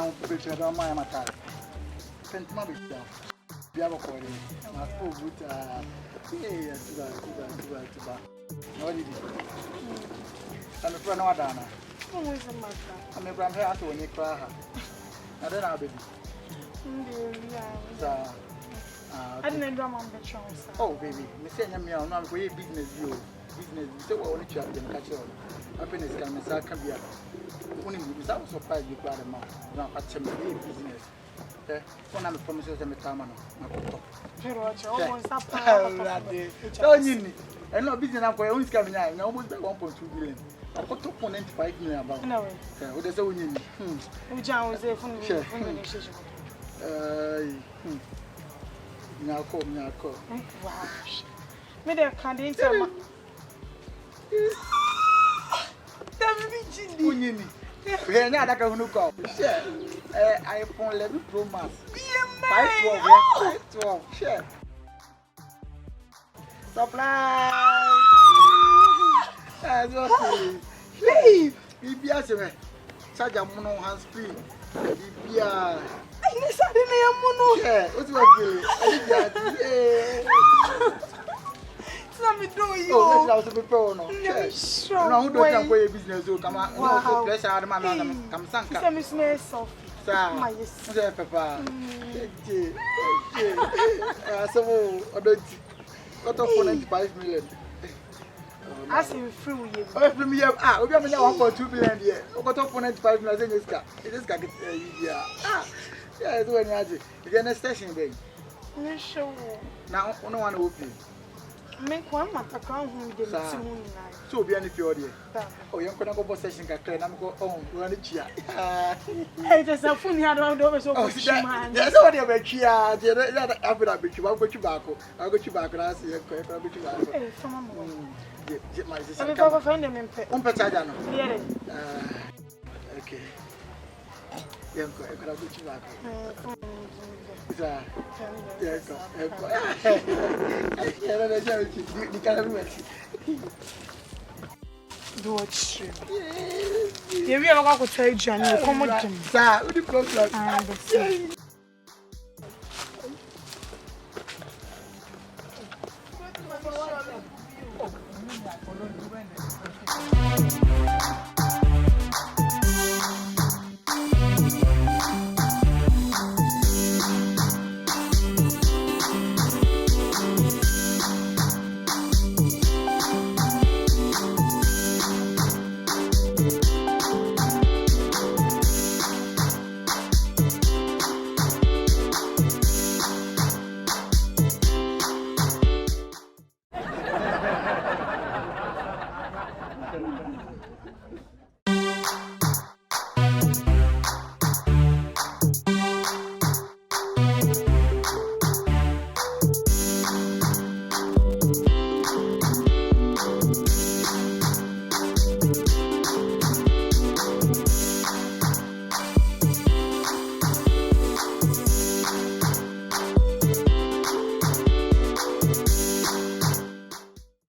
now picture don't mind my car. Sent my bit down. You have a call. My food good. Yeah, too bad. What did you? I'm a friend of Adana. I'm a friend here when you cry. I don't know, baby. I didn't know my chance. Oh, baby, Miss Yammy, I'm not going business view. Business, so I want to have them catch on. Happiness can be only without surprise you got a man. Now, at some business. When I'm promising them a time, I'm not business. I'm going to coming out. Almost 1.2 billion. I put 2.95 million about. No, what is the winning? John was there from the now call. Wow. Me there can't answer. We are not going to call. Share. iPhone 11 Pro Max. 512. Share. Supply. That's okay. Hey, BBS. Charge a mono hands free. BBS. Yeah, what's my bill? Let me do you. Oh, let's have a pro. No, sure. No, who don't for your business? So come on, no, pressure out of my man. Come, Sanka. Send me smell soft. My papa. So, got off for 95 million. I see free with you. Oh, from here, we have 1.2 billion here. Got off for 95 million. This guy get yeah. Yeah, it's when you had it. You're next station, baby. Sure. Now, no one will be. Make one matter come home with the moon. So, be any fear. Oh, you're going to go session. I'm going on. Run it here. Hey, there's a phone here. I don't know. So, there's nobody about here. After that, I'll go to back. I'll go to back. I'll see you. I'll go to back. Hey, from a moment. Get my sister. I'm going to find them in pet. Okay. Yeah, I'm going to go to back. Do it. Yeah, we are going to tell you, Johnny. Come on, Jim. Sir, what do you